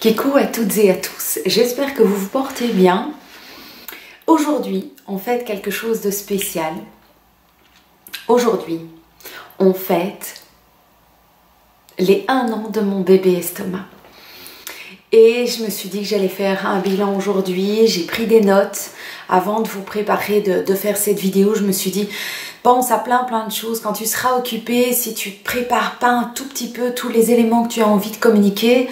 Coucou à toutes et à tous, j'espère que vous vous portez bien. Aujourd'hui, on fête quelque chose de spécial. Aujourd'hui, on fête les 1 an de mon bébé estomac. Et je me suis dit que j'allais faire un bilan aujourd'hui, j'ai pris des notes. Avant de vous préparer de faire cette vidéo, je me suis dit, pense à plein de choses. Quand tu seras occupé, si tu ne prépares pas un tout petit peu tous les éléments que tu as envie de communiquer,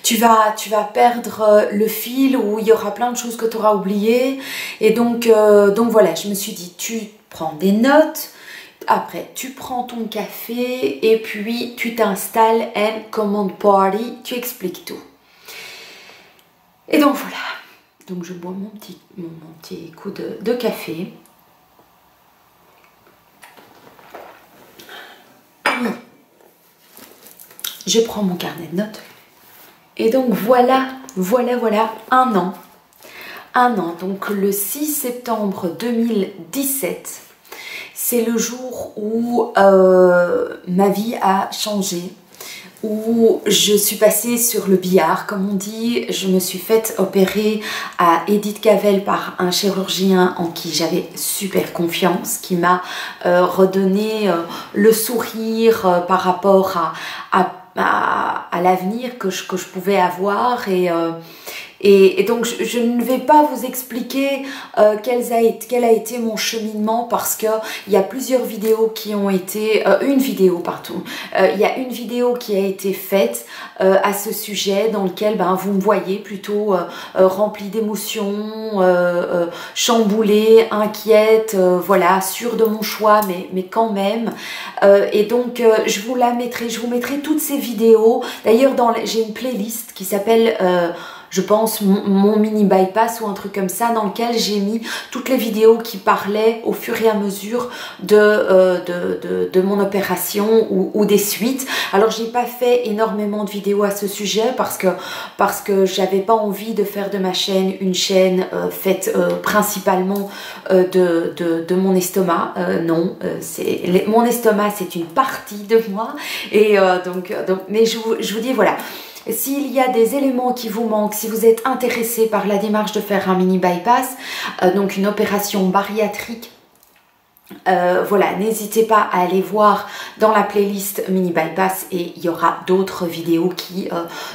tu vas perdre le fil, ou il y aura plein de choses que tu auras oubliées. Et donc voilà, je me suis dit, tu prends des notes. Après, tu prends ton café et puis tu t'installes and command party, tu expliques tout. Et donc voilà, donc je bois mon petit coup de café. Je prends mon carnet de notes. Et donc voilà, 1 an. 1 an, donc le 6 septembre 2017, c'est le jour où ma vie a changé. Où je suis passée sur le billard, comme on dit. Je me suis faite opérer à Edith Cavell par un chirurgien en qui j'avais super confiance, qui m'a redonné le sourire par rapport à l'avenir que je pouvais avoir. Et donc je ne vais pas vous expliquer quel a été mon cheminement, parce que il y a plusieurs vidéos qui ont été il y a une vidéo qui a été faite à ce sujet, dans lequel vous me voyez plutôt remplie d'émotions, chamboulée, inquiète, voilà, sûre de mon choix, mais quand même. Et donc je vous mettrai toutes ces vidéos. D'ailleurs, j'ai une playlist qui s'appelle je pense mon mini bypass ou un truc comme ça, dans lequel j'ai mis toutes les vidéos qui parlaient au fur et à mesure de mon opération ou des suites. Alors j'ai pas fait énormément de vidéos à ce sujet parce que j'avais pas envie de faire de ma chaîne une chaîne faite principalement de mon estomac. Non, mon estomac, c'est une partie de moi. Et mais je vous dis, voilà. S'il y a des éléments qui vous manquent, si vous êtes intéressé par la démarche de faire un mini bypass, donc une opération bariatrique, voilà, n'hésitez pas à aller voir dans la playlist mini bypass, et il y aura d'autres vidéos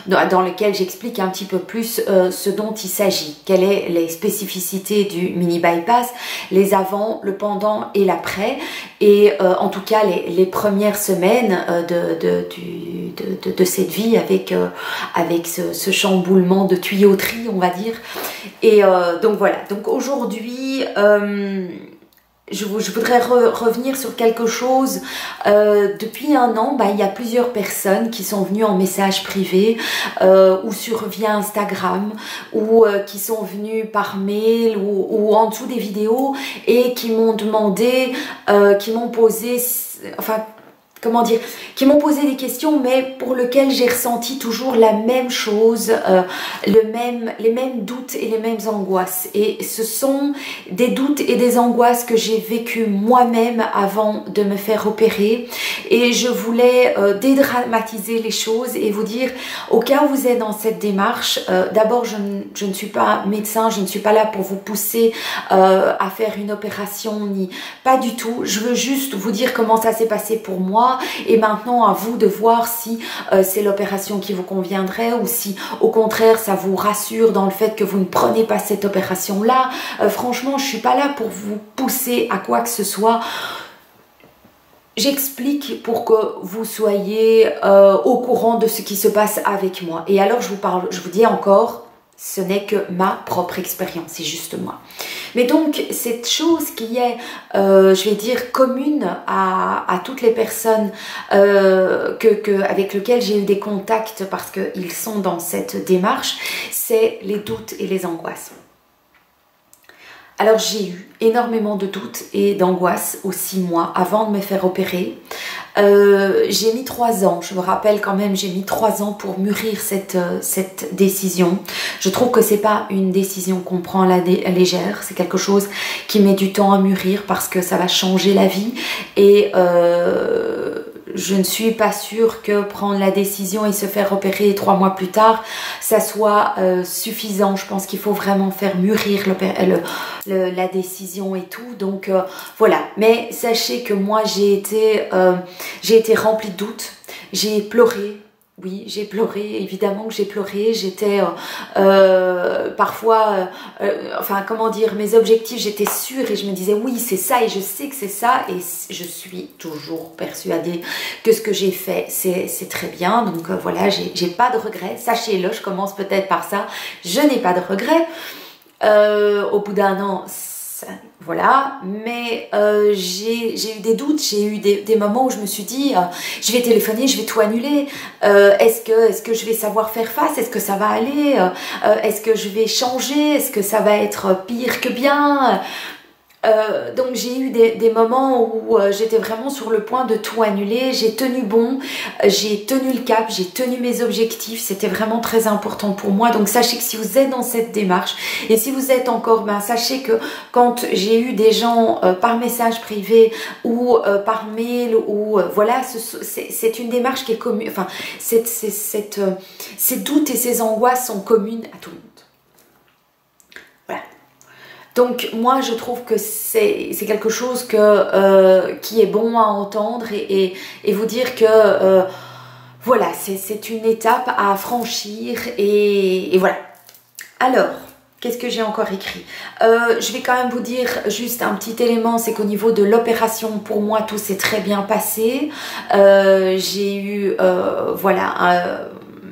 dans lesquelles j'explique un petit peu plus ce dont il s'agit, quelles sont les spécificités du mini bypass, les avant, le pendant et l'après, et en tout cas les premières semaines de cette vie avec ce chamboulement de tuyauterie, on va dire. Et donc voilà, donc aujourd'hui je voudrais revenir sur quelque chose. Depuis 1 an, il y a plusieurs personnes qui sont venues en message privé ou via Instagram, ou qui sont venues par mail ou en dessous des vidéos, et qui m'ont demandé, qui m'ont posé, comment dire, qui m'ont posé des questions, mais pour lesquelles j'ai ressenti toujours la même chose, les mêmes doutes et les mêmes angoisses. Et ce sont des doutes et des angoisses que j'ai vécues moi-même avant de me faire opérer. Et je voulais dédramatiser les choses et vous dire, au cas où vous êtes dans cette démarche, d'abord je ne suis pas médecin, je ne suis pas là pour vous pousser à faire une opération, ni pas du tout. Je veux juste vous dire comment ça s'est passé pour moi. Et maintenant, à vous de voir si c'est l'opération qui vous conviendrait, ou si au contraire ça vous rassure dans le fait que vous ne prenez pas cette opération là. Franchement, je suis pas là pour vous pousser à quoi que ce soit. J'explique pour que vous soyez au courant de ce qui se passe avec moi. Et alors je vous dis encore, ce n'est que ma propre expérience, c'est juste moi. Mais donc, cette chose qui est, je vais dire, commune à toutes les personnes avec lesquelles j'ai eu des contacts, parce qu'ils sont dans cette démarche, c'est les doutes et les angoisses. Alors j'ai eu énormément de doutes et d'angoisses aussi, moi, avant de me faire opérer. J'ai mis 3 ans, je me rappelle quand même, j'ai mis 3 ans pour mûrir cette décision. Je trouve que c'est pas une décision qu'on prend à la légère, c'est quelque chose qui met du temps à mûrir, parce que ça va changer la vie. Et je ne suis pas sûre que prendre la décision et se faire opérer 3 mois plus tard, ça soit suffisant. Je pense qu'il faut vraiment faire mûrir la décision et tout. Donc voilà, mais sachez que moi j'ai été remplie de doutes, j'ai pleuré. Oui, j'ai pleuré, évidemment que j'ai pleuré, j'étais parfois, enfin comment dire, mes objectifs, j'étais sûre et je me disais oui c'est ça et je sais que c'est ça et je suis toujours persuadée que ce que j'ai fait c'est très bien, donc voilà, j'ai pas de regrets, sachez-le, je commence peut-être par ça, je n'ai pas de regrets, au bout d'un an, voilà, mais j'ai eu des doutes, j'ai eu des moments où je me suis dit je vais téléphoner, je vais tout annuler, est-ce que je vais savoir faire face, est-ce que ça va aller, est-ce que je vais changer, est-ce que ça va être pire que bien, donc j'ai eu des moments où j'étais vraiment sur le point de tout annuler, j'ai tenu bon, j'ai tenu le cap, j'ai tenu mes objectifs, c'était vraiment très important pour moi. Donc sachez que si vous êtes dans cette démarche et si vous êtes encore, sachez que quand j'ai eu des gens par message privé ou par mail ou voilà, c'est une démarche qui est commune, enfin ces doutes et ces angoisses sont communes à tout le monde. Voilà. Donc moi je trouve que c'est quelque chose qui est bon à entendre et vous dire que voilà, c'est une étape à franchir et voilà. Alors, qu'est-ce que j'ai encore écrit? Je vais quand même vous dire juste un petit élément, c'est qu'au niveau de l'opération, pour moi tout s'est très bien passé. J'ai eu voilà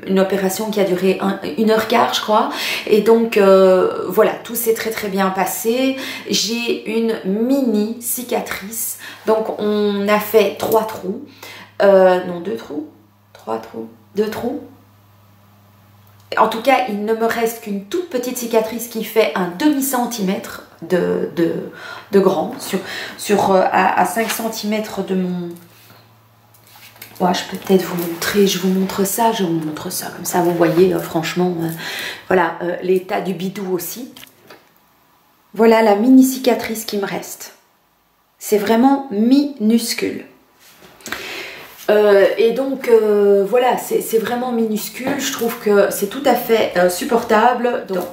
une opération qui a duré 1h15 je crois, et donc voilà, tout s'est très bien passé. J'ai une mini cicatrice, donc on a fait 3 trous, non 2 trous, 3 trous, 2 trous. En tout cas, il ne me reste qu'une toute petite cicatrice qui fait un demi-centimètre de grand, à 5 cm de mon... Ouais, je peux peut-être vous montrer, je vous montre ça, comme ça vous voyez franchement, voilà, l'état du bidou aussi. Voilà la mini cicatrice qui me reste. C'est vraiment minuscule. Et donc voilà, c'est vraiment minuscule, je trouve que c'est tout à fait supportable. Donc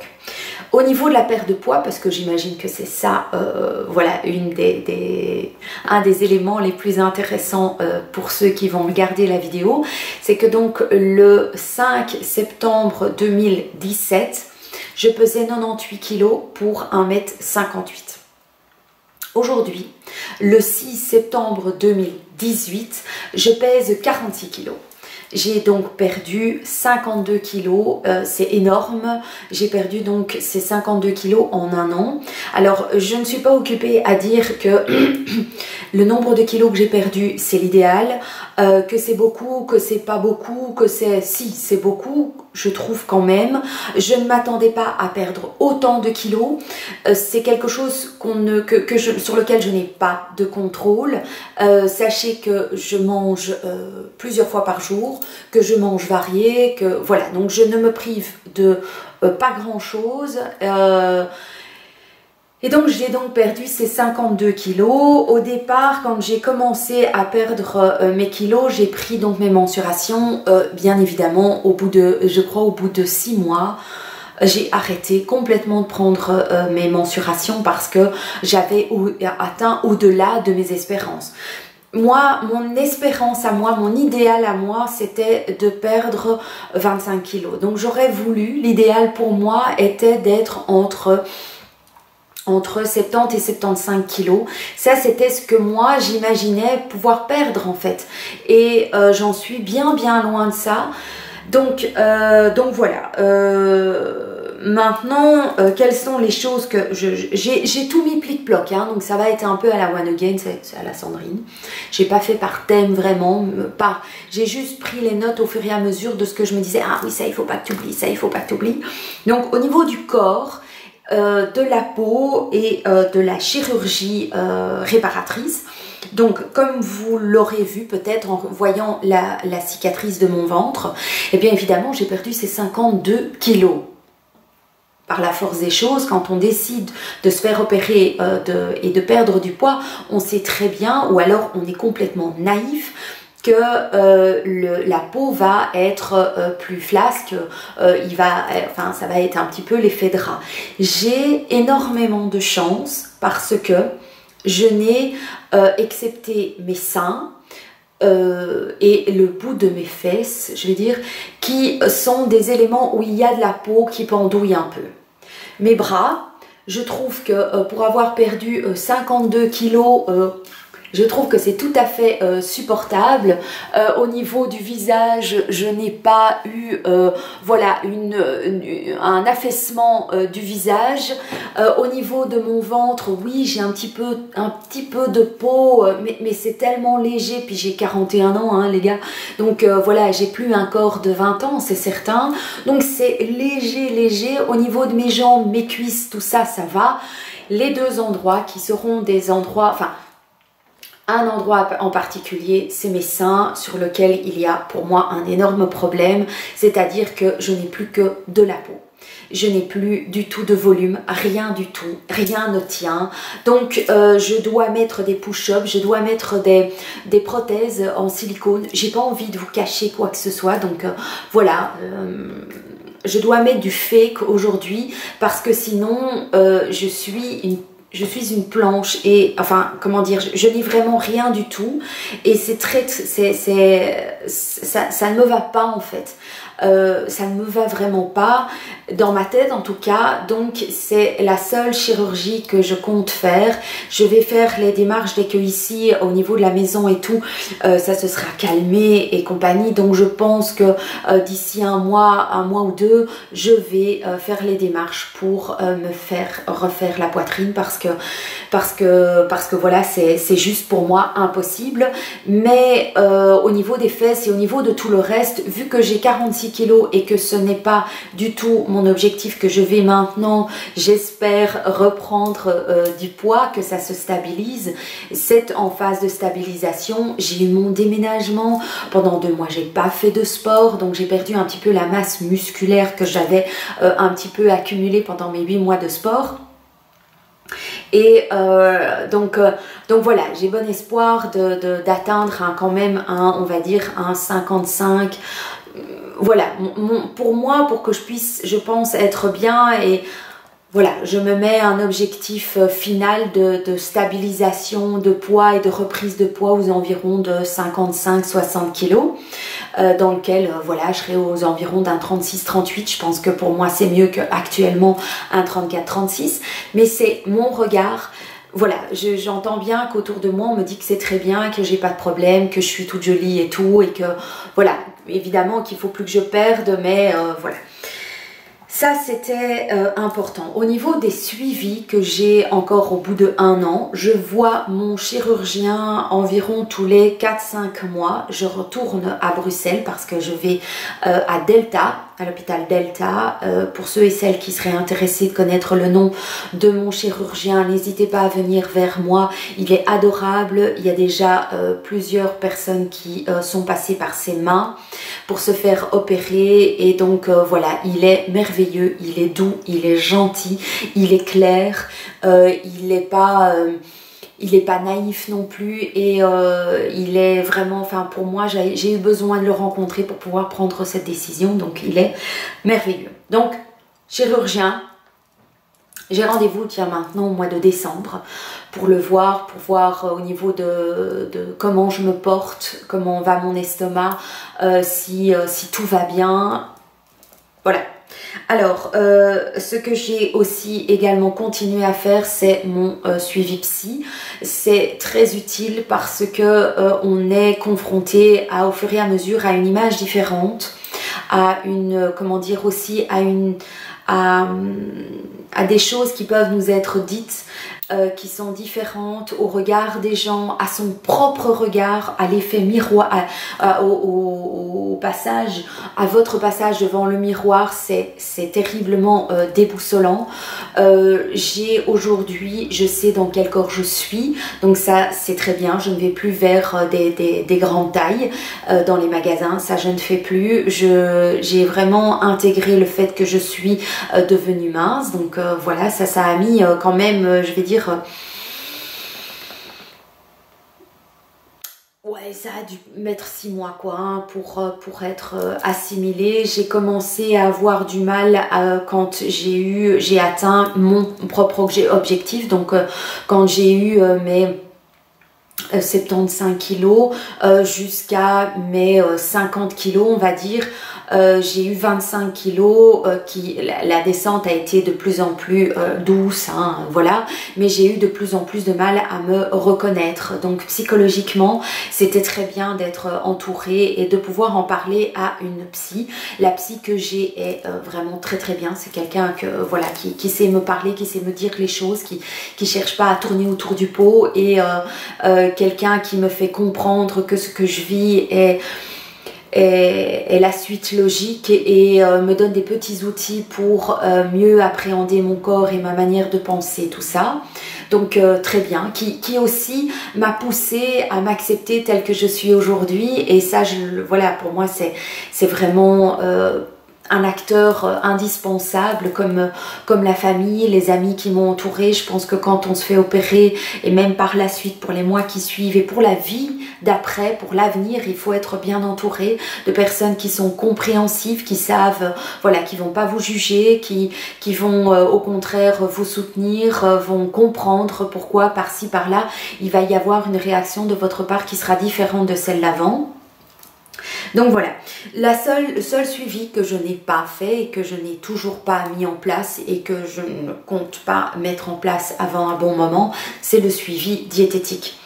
au niveau de la perte de poids, parce que j'imagine que c'est ça, voilà, un des éléments les plus intéressants pour ceux qui vont regarder la vidéo, c'est que donc le 5 septembre 2017, je pesais 98 kg pour 1m58. Aujourd'hui, le 6 septembre 2018, je pèse 46 kg. J'ai donc perdu 52 kg, c'est énorme. J'ai perdu donc ces 52 kg en un an. Alors, je ne suis pas occupée à dire que le nombre de kilos que j'ai perdu, c'est l'idéal, que c'est beaucoup, que c'est pas beaucoup, que c'est beaucoup, je trouve quand même. Je ne m'attendais pas à perdre autant de kilos. C'est quelque chose sur lequel je n'ai pas de contrôle. Sachez que je mange plusieurs fois par jour, que je mange varié, que voilà, donc je ne me prive de pas grand chose. Et donc j'ai donc perdu ces 52 kilos. Au départ, quand j'ai commencé à perdre mes kilos, j'ai pris donc mes mensurations, bien évidemment, je crois au bout de 6 mois. J'ai arrêté complètement de prendre mes mensurations parce que j'avais atteint au-delà de mes espérances. Moi, mon espérance à moi, mon idéal à moi, c'était de perdre 25 kilos. Donc j'aurais voulu, l'idéal pour moi était d'être entre 70 et 75 kilos. Ça, c'était ce que moi, j'imaginais pouvoir perdre en fait. Et j'en suis bien loin de ça. Donc voilà. Maintenant, quelles sont les choses que j'ai tout mis plic-ploc, hein, donc ça va être un peu à la One Again, c'est à la Sandrine. J'ai pas fait par thème vraiment, j'ai juste pris les notes au fur et à mesure de ce que je me disais. Ah oui, ça il faut pas que tu oublies, ça il faut pas que tu oublies. Donc au niveau du corps, de la peau et de la chirurgie réparatrice. Donc comme vous l'aurez vu peut-être en voyant la cicatrice de mon ventre, et bien évidemment j'ai perdu ces 52 kilos. Par la force des choses, quand on décide de se faire opérer et de perdre du poids, on sait très bien, ou alors on est complètement naïf, que la peau va être plus flasque, ça va être un petit peu l'effet drap. J'ai énormément de chance parce que je n'ai, excepté mes seins, et le bout de mes fesses, je vais dire, qui sont des éléments où il y a de la peau qui pendouille un peu. Mes bras, je trouve que pour avoir perdu 52 kilos, je trouve que c'est tout à fait supportable. Au niveau du visage, je n'ai pas eu voilà, un affaissement du visage. Au niveau de mon ventre, oui, j'ai un petit peu de peau, mais c'est tellement léger. Puis j'ai 41 ans, hein, les gars. Donc voilà, j'ai plus un corps de 20 ans, c'est certain. Donc c'est léger, léger. Au niveau de mes jambes, mes cuisses, tout ça, ça va. Les deux endroits qui seront des endroits... Enfin, un endroit en particulier, c'est mes seins, sur lequel il y a pour moi un énorme problème, c'est-à-dire que je n'ai plus que de la peau. Je n'ai plus du tout de volume, rien du tout, rien ne tient. Donc je dois mettre des push-ups, je dois mettre des prothèses en silicone. J'ai pas envie de vous cacher quoi que ce soit, donc voilà. Je dois mettre du fake aujourd'hui parce que sinon je suis une planche et enfin comment dire, je n'ai vraiment rien du tout et ça ne me va pas en fait. Ça ne me va vraiment pas dans ma tête en tout cas, donc c'est la seule chirurgie que je compte faire. Je vais faire les démarches dès que ici au niveau de la maison et tout ça se sera calmé et compagnie, donc je pense que d'ici un mois ou deux je vais faire les démarches pour me faire refaire la poitrine parce que voilà, c'est juste pour moi impossible. Mais au niveau des fesses et au niveau de tout le reste, vu que j'ai 46 kilos et que ce n'est pas du tout mon objectif, que je vais maintenant, j'espère, reprendre du poids, que ça se stabilise, c'est en phase de stabilisation. J'ai eu mon déménagement pendant 2 mois, j'ai pas fait de sport, donc j'ai perdu un petit peu la masse musculaire que j'avais un petit peu accumulée pendant mes 8 mois de sport. Et donc voilà, j'ai bon espoir d'atteindre quand même on va dire un 55. Voilà, pour moi, pour que je puisse, je pense, être bien et voilà, je me mets un objectif final de stabilisation de poids et de reprise de poids aux environs de 55-60 kilos, dans lequel, voilà, je serai aux environs d'un 36-38. Je pense que pour moi, c'est mieux qu'actuellement un 34-36, mais c'est mon regard. Voilà, j'entends bien qu'autour de moi, on me dit que c'est très bien, que j'ai pas de problème, que je suis toute jolie et tout, et que, voilà, évidemment qu'il faut plus que je perde, mais voilà. Ça, c'était important. Au niveau des suivis que j'ai encore au bout de 1 an, je vois mon chirurgien environ tous les 4-5 mois. Je retourne à Bruxelles parce que je vais à Delta, à l'hôpital Delta. Pour ceux et celles qui seraient intéressés de connaître le nom de mon chirurgien, n'hésitez pas à venir vers moi. Il est adorable. Il y a déjà plusieurs personnes qui sont passées par ses mains pour se faire opérer. Et donc voilà, il est merveilleux. Il est doux, il est gentil, il est clair, il n'est pas naïf non plus et il est vraiment, enfin pour moi j'ai eu besoin de le rencontrer pour pouvoir prendre cette décision, donc il est merveilleux. Donc chirurgien, j'ai rendez-vous tiens maintenant au mois de décembre pour le voir, pour voir au niveau de comment je me porte, comment va mon estomac, si tout va bien, voilà. Alors, ce que j'ai aussi également continué à faire, c'est mon suivi psy. C'est très utile parce que on est confronté au fur et à mesure à une image différente, à une, comment dire aussi, à des choses qui peuvent nous être dites, qui sont différentes au regard des gens, à son propre regard, à l'effet miroir, au passage, à votre passage devant le miroir, c'est terriblement déboussolant. J'ai aujourd'hui, je sais dans quel corps je suis, donc ça c'est très bien, je ne vais plus vers des grandes tailles dans les magasins, ça je ne fais plus. J'ai vraiment intégré le fait que je suis devenue mince, donc voilà, ça a mis quand même, je vais dire, Ouais, ça a dû mettre 6 mois quoi, hein, pour être assimilé. J'ai commencé à avoir du mal quand j'ai atteint mon propre objectif. Donc quand j'ai eu mes 75 kilos jusqu'à mes 50 kilos on va dire. J'ai eu 25 kilos la descente a été de plus en plus douce, hein, voilà, mais j'ai eu de plus en plus de mal à me reconnaître. Donc psychologiquement c'était très bien d'être entourée et de pouvoir en parler à une psy. La psy que j'ai est vraiment très très bien. C'est quelqu'un que voilà qui sait me parler, qui sait me dire les choses, qui cherche pas à tourner autour du pot, et quelqu'un qui me fait comprendre que ce que je vis est la suite logique, et me donne des petits outils pour mieux appréhender mon corps et ma manière de penser, tout ça. Donc très bien, qui aussi m'a poussée à m'accepter telle que je suis aujourd'hui, et ça, voilà, pour moi c'est vraiment un acteur indispensable, comme la famille, les amis qui m'ont entourée. Je pense que quand on se fait opérer, et même par la suite pour les mois qui suivent et pour la vie d'après, pour l'avenir, il faut être bien entouré de personnes qui sont compréhensives, qui savent, voilà, qui vont pas vous juger, qui vont au contraire vous soutenir, vont comprendre pourquoi par-ci par-là il va y avoir une réaction de votre part qui sera différente de celle d'avant. Donc voilà, le seul suivi que je n'ai pas fait et que je n'ai toujours pas mis en place et que je ne compte pas mettre en place avant un bon moment, c'est le suivi diététique.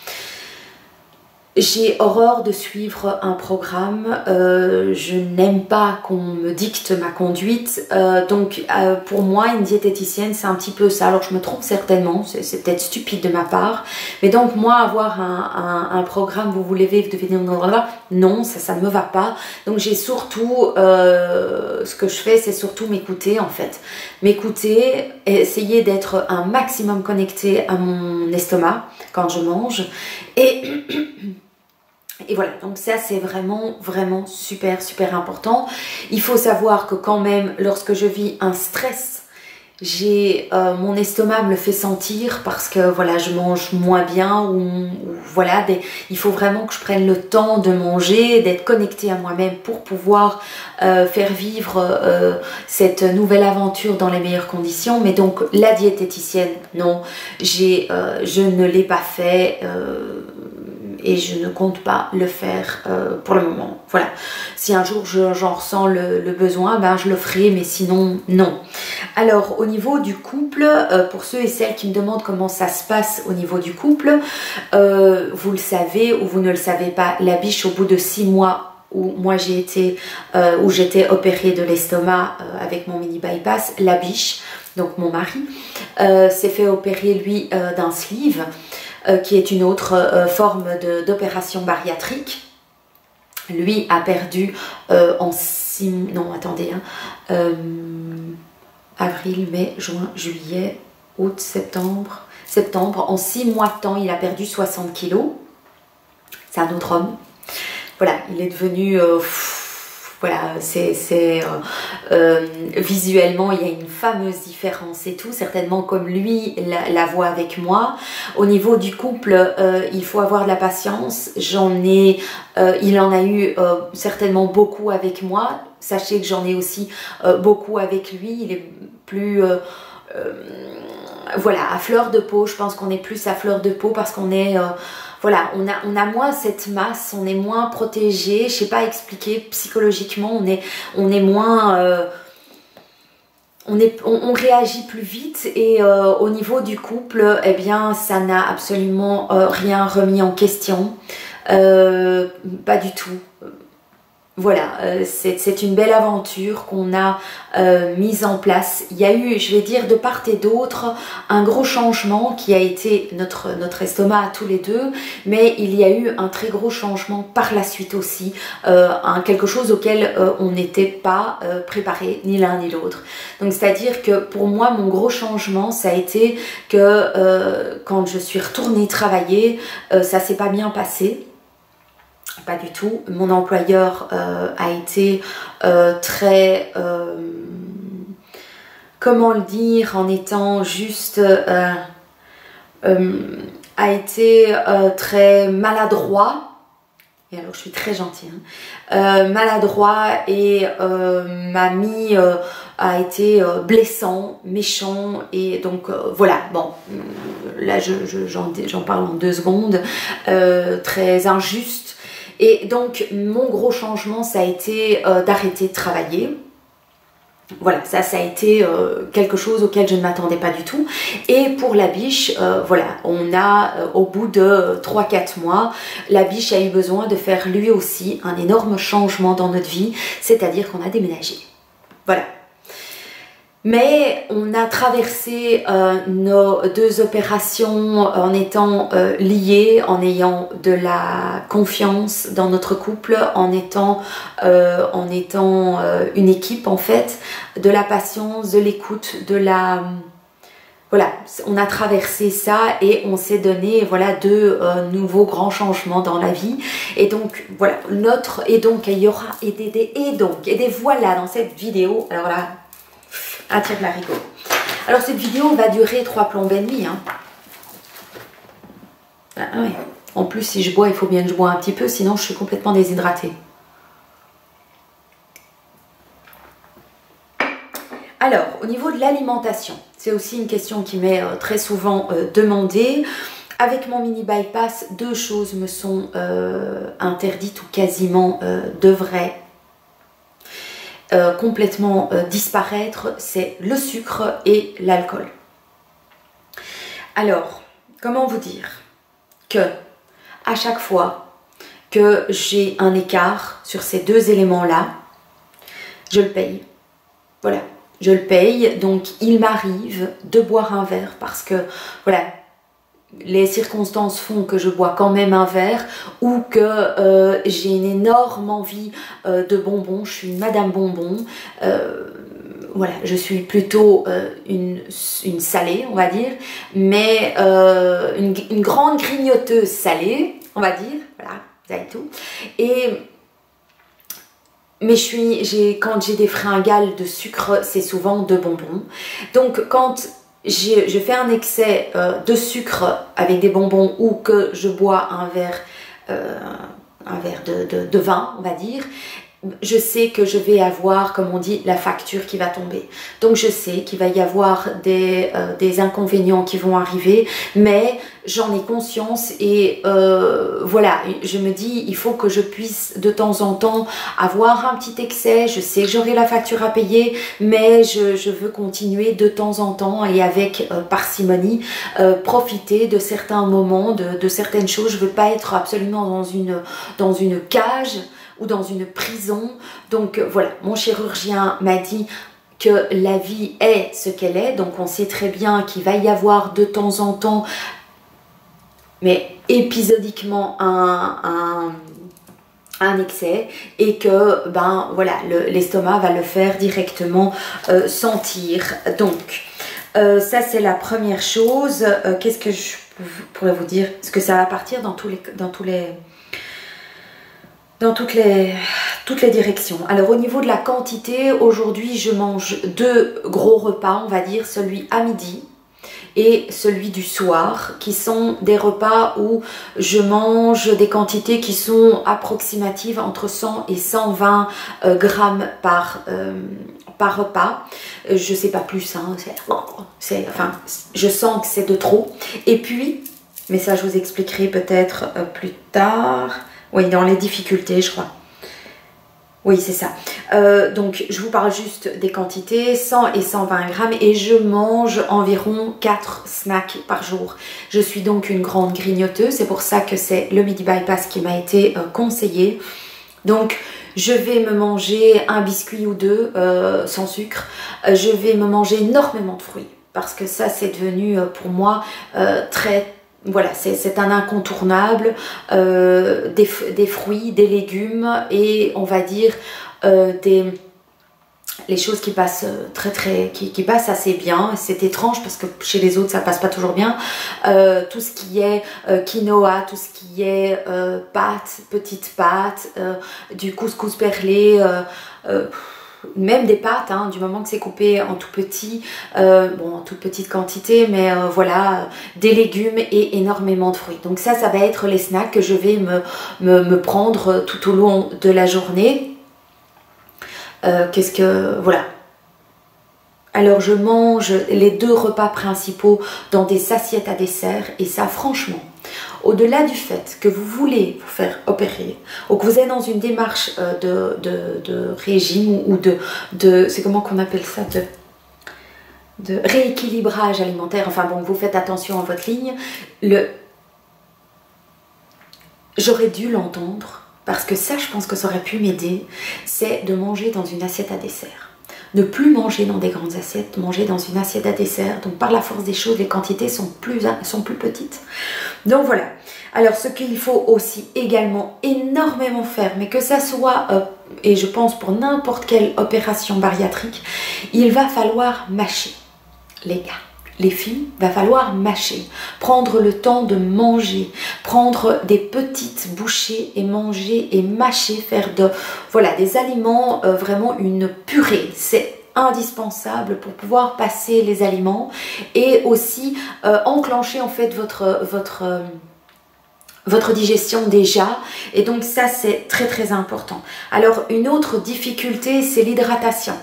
J'ai horreur de suivre un programme, je n'aime pas qu'on me dicte ma conduite, donc pour moi une diététicienne c'est un petit peu ça. Alors je me trompe certainement, c'est peut-être stupide de ma part, mais donc moi avoir un programme, vous voulez devenir non, ça ne me va pas. Donc j'ai surtout, ce que je fais c'est surtout m'écouter en fait, m'écouter, essayer d'être un maximum connecté à mon estomac quand je mange, et voilà, donc ça c'est vraiment super important. Il faut savoir que quand même lorsque je vis un stress, mon estomac me le fait sentir parce que voilà, je mange moins bien, ou voilà, il faut vraiment que je prenne le temps de manger, d'être connectée à moi-même pour pouvoir faire vivre cette nouvelle aventure dans les meilleures conditions. Mais donc la diététicienne, non, je ne l'ai pas fait, et je ne compte pas le faire pour le moment. Voilà, si un jour j'en ressens le besoin, ben je le ferai, mais sinon non. Alors au niveau du couple, pour ceux et celles qui me demandent comment ça se passe au niveau du couple, vous le savez ou vous ne le savez pas, la biche au bout de 6 mois où moi j'ai été, où j'étais opérée de l'estomac avec mon mini bypass, la biche, donc mon mari, s'est fait opérer lui d'un sleeve, qui est une autre forme d'opération bariatrique. Lui a perdu en 6... Non, attendez, hein, avril, mai, juin, juillet, août, septembre. En 6 mois de temps, il a perdu 60 kilos. C'est un autre homme. Voilà, il est devenu... voilà, visuellement il y a une fameuse différence et tout, certainement comme lui la voit avec moi. Au niveau du couple, il faut avoir de la patience. Il en a eu certainement beaucoup avec moi. Sachez que j'en ai aussi beaucoup avec lui. Il est plus... voilà, à fleur de peau. Je pense qu'on est plus à fleur de peau parce qu'on est... voilà, on a moins cette masse, on est moins protégé, je sais pas expliquer, psychologiquement on est moins... on réagit plus vite, et au niveau du couple, eh bien ça n'a absolument rien remis en question, pas du tout. Voilà, c'est une belle aventure qu'on a mise en place. Il y a eu, je vais dire, de part et d'autre, un gros changement qui a été notre estomac à tous les deux, mais il y a eu un très gros changement par la suite aussi, quelque chose auquel on n'était pas préparé, ni l'un ni l'autre. Donc c'est-à-dire que pour moi, mon gros changement, ça a été que quand je suis retournée travailler, ça s'est pas bien passé. Pas du tout. Mon employeur a été très... comment le dire en étant juste... a été très maladroit et alors je suis très gentille, hein, maladroit et a été blessant, méchant, et donc voilà, bon, là j'en parle en 2 secondes, très injuste. Et donc mon gros changement, ça a été d'arrêter de travailler. Voilà, ça a été quelque chose auquel je ne m'attendais pas du tout. Et pour la biche, voilà, on a au bout de 3-4 mois, la biche a eu besoin de faire lui aussi un énorme changement dans notre vie, c'est-à-dire qu'on a déménagé. Voilà. Mais on a traversé nos 2 opérations en étant liés, en ayant de la confiance dans notre couple, en étant une équipe en fait, de la patience, de l'écoute, de la... Voilà, on a traversé ça et on s'est donné voilà 2 nouveaux grands changements dans la vie. Et donc voilà, il y aura et des voilà dans cette vidéo. Alors là, un tir de l'arigot. Alors cette vidéo va durer 3 plombes et demi. Hein. Ah, ouais. En plus, si je bois, il faut bien que je bois un petit peu, sinon je suis complètement déshydratée. Alors, au niveau de l'alimentation, c'est aussi une question qui m'est très souvent demandée. Avec mon mini bypass, 2 choses me sont interdites ou quasiment devraient complètement disparaître, c'est le sucre et l'alcool. Alors, comment vous dire que à chaque fois que j'ai un écart sur ces 2 éléments-là, je le paye. Voilà, je le paye. Donc, il m'arrive de boire un verre parce que, voilà, les circonstances font que je bois quand même un verre ou que j'ai une énorme envie de bonbons. Je suis une madame bonbon. Voilà, je suis plutôt une salée, on va dire, mais une grande grignoteuse salée, on va dire. Voilà, ça et tout. Mais quand j'ai des fringales de sucre, c'est souvent de bonbons. Donc quand je fais un excès de sucre avec des bonbons ou que je bois un verre de vin, on va dire, je sais que je vais avoir, comme on dit, la facture qui va tomber. Donc je sais qu'il va y avoir des inconvénients qui vont arriver, mais j'en ai conscience et voilà, je me dis, il faut que je puisse de temps en temps avoir un petit excès. Je sais que j'aurai la facture à payer, mais je veux continuer de temps en temps et avec parcimonie, profiter de certains moments, de certaines choses. Je veux pas être absolument dans une cage ou dans une prison. Donc voilà, mon chirurgien m'a dit que la vie est ce qu'elle est, donc on sait très bien qu'il va y avoir de temps en temps, mais épisodiquement, un excès, et que ben voilà, l'estomac va le faire directement sentir. Donc ça c'est la première chose. Qu'est-ce que je pourrais vous dire? Est-ce que ça va partir dans toutes les directions? Alors au niveau de la quantité, aujourd'hui je mange 2 gros repas, on va dire, celui à midi et celui du soir, qui sont des repas où je mange des quantités qui sont approximatives entre 100 et 120 grammes par repas. Je sais pas plus, hein, enfin, je sens que c'est de trop. Et puis, mais ça je vous expliquerai peut-être plus tard. Oui, dans les difficultés, je crois. Oui, c'est ça. Donc, je vous parle juste des quantités, 100 et 120 grammes, et je mange environ 4 snacks par jour. Je suis donc une grande grignoteuse, c'est pour ça que c'est le midi bypass qui m'a été conseillé. Donc, je vais me manger un biscuit ou 2 sans sucre. Je vais me manger énormément de fruits, parce que ça, c'est devenu pour moi très... Voilà, c'est un incontournable, des fruits, des légumes et on va dire les choses qui passent qui passent assez bien. C'est étrange parce que chez les autres ça passe pas toujours bien. Tout ce qui est quinoa, tout ce qui est pâtes, petites pâtes, du couscous perlé, même des pâtes, hein, du moment que c'est coupé en tout petit, bon en toute petite quantité, mais voilà, des légumes et énormément de fruits. Donc ça va être les snacks que je vais me prendre tout au long de la journée. Voilà. Alors je mange les 2 repas principaux dans des assiettes à dessert et ça franchement, au-delà du fait que vous voulez vous faire opérer ou que vous êtes dans une démarche de régime ou c'est comment qu'on appelle ça, de rééquilibrage alimentaire, enfin bon, vous faites attention à votre ligne, j'aurais dû l'entendre parce que ça je pense que ça aurait pu m'aider, c'est de manger dans une assiette à dessert. Ne plus manger dans des grandes assiettes, manger dans une assiette à dessert. Donc par la force des choses, les quantités sont plus petites. Donc voilà. Alors ce qu'il faut aussi également énormément faire, mais que ça soit, et je pense pour n'importe quelle opération bariatrique, il va falloir mâcher, les gars. Les filles, va falloir mâcher, prendre le temps de manger, prendre des petites bouchées et manger et mâcher, faire voilà, des aliments, vraiment une purée. C'est indispensable pour pouvoir passer les aliments et aussi enclencher en fait votre digestion déjà, et donc ça c'est très très important. Alors une autre difficulté, c'est l'hydratation.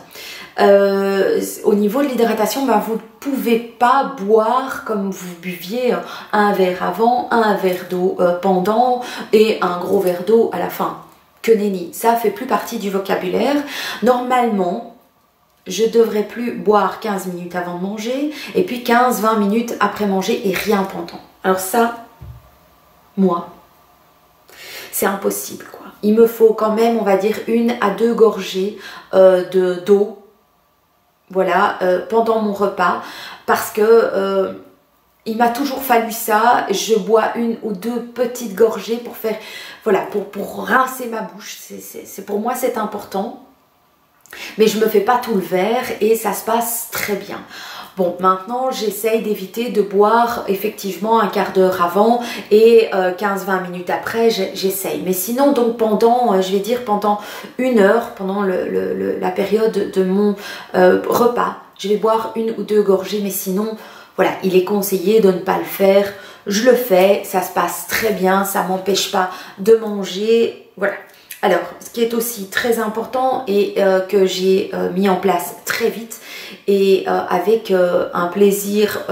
Au niveau de l'hydratation, ben, vous ne pouvez pas boire comme vous buviez un verre avant, un verre d'eau pendant et un gros verre d'eau à la fin. Que nenni, ça fait plus partie du vocabulaire. Normalement, je devrais plus boire 15 minutes avant de manger et puis 15-20 minutes après manger et rien pendant. Alors ça, moi, c'est impossible quoi. Il me faut quand même, on va dire, 1 à 2 gorgées d'eau. Voilà, pendant mon repas, parce que il m'a toujours fallu ça. Je bois 1 ou 2 petites gorgées pour faire, voilà, pour rincer ma bouche. Pour moi, c'est important. Mais je me fais pas tout le verre et ça se passe très bien. Bon, maintenant, j'essaye d'éviter de boire effectivement un quart d'heure avant et 15-20 minutes après, j'essaye. Mais sinon, donc pendant, je vais dire pendant 1 heure, pendant la période de mon repas, je vais boire 1 ou 2 gorgées. Mais sinon, voilà, il est conseillé de ne pas le faire. Je le fais, ça se passe très bien, ça m'empêche pas de manger, voilà. Alors, ce qui est aussi très important et que j'ai mis en place très vite et avec un plaisir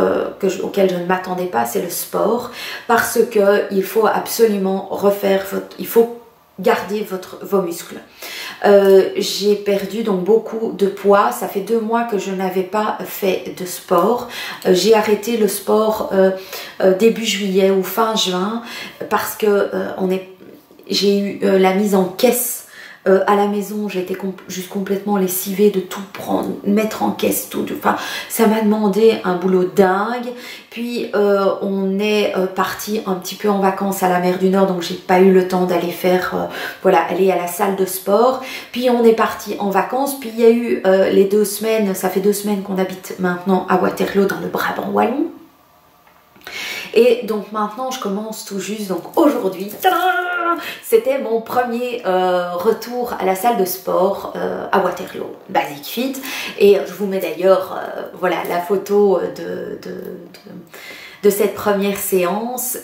auquel je ne m'attendais pas, c'est le sport, parce que il faut absolument il faut garder vos muscles. J'ai perdu donc beaucoup de poids, ça fait 2 mois que je n'avais pas fait de sport. J'ai arrêté le sport début juillet ou fin juin parce que j'ai eu la mise en caisse à la maison. J'ai été juste complètement lessivée de tout prendre, mettre en caisse tout. Enfin, ça m'a demandé un boulot dingue. Puis on est parti un petit peu en vacances à la mer du Nord, donc j'ai pas eu le temps d'aller faire, voilà, aller à la salle de sport. Puis on est parti en vacances. Puis il y a eu les 2 semaines, ça fait 2 semaines qu'on habite maintenant à Waterloo dans le Brabant wallon. Et donc maintenant je commence tout juste, donc aujourd'hui, c'était mon premier retour à la salle de sport à Waterloo, Basic Fit. Et je vous mets d'ailleurs voilà, la photo de cette première séance.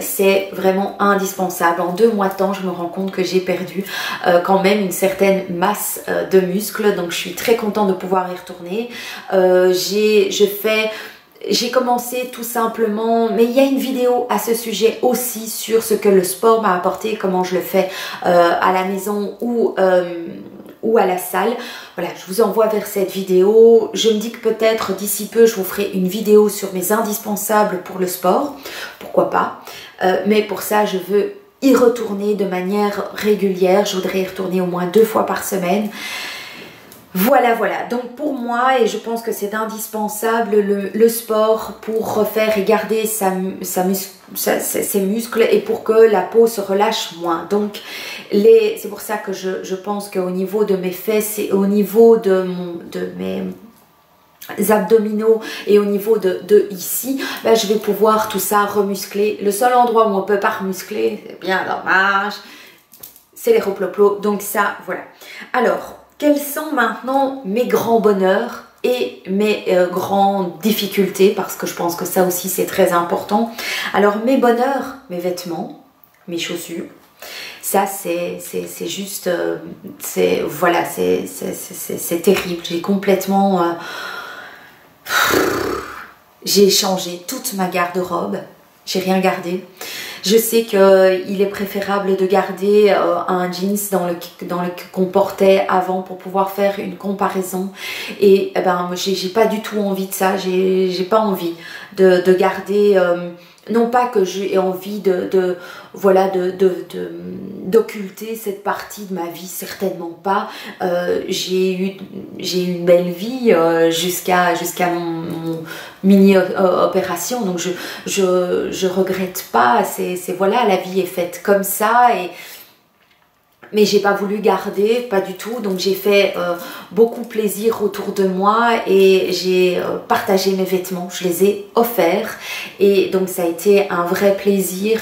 C'est vraiment indispensable. En 2 mois de temps, je me rends compte que j'ai perdu quand même une certaine masse de muscles, donc je suis très contente de pouvoir y retourner. J'ai commencé tout simplement, mais il y a une vidéo à ce sujet aussi sur ce que le sport m'a apporté, comment je le fais à la maison ou à la salle. Voilà, je vous envoie vers cette vidéo. Je me dis que peut-être d'ici peu, je vous ferai une vidéo sur mes indispensables pour le sport. Pourquoi pas. Mais pour ça, je veux y retourner de manière régulière. Je voudrais y retourner au moins 2 fois par semaine. Voilà, voilà. Donc pour moi, et je pense que c'est indispensable, le sport pour refaire et garder ses muscles et pour que la peau se relâche moins. Donc c'est pour ça que je pense qu'au niveau de mes fesses et au niveau de mes abdominaux et au niveau de ici, ben, je vais pouvoir tout ça remuscler. Le seul endroit où on ne peut pas remuscler, c'est bien dommage, c'est les reploplos. Donc ça, voilà. Alors, quels sont maintenant mes grands bonheurs et mes grandes difficultés, parce que je pense que ça aussi c'est très important. Alors mes bonheurs, mes vêtements, mes chaussures, ça c'est juste, voilà, c'est terrible. J'ai complètement, j'ai changé toute ma garde-robe, j'ai rien gardé. Je sais qu'il est préférable de garder un jeans dans le qu'on portait avant pour pouvoir faire une comparaison. Et eh ben, j'ai pas du tout envie de ça. J'ai pas envie de garder... non pas que j'ai envie voilà, d'occulter cette partie de ma vie, certainement pas. J'ai eu une belle vie jusqu'à mon mini opération, donc je regrette pas. C'est voilà, la vie est faite comme ça, mais j'ai pas voulu garder, pas du tout, donc j'ai fait beaucoup plaisir autour de moi et j'ai partagé mes vêtements, je les ai offerts et donc ça a été un vrai plaisir,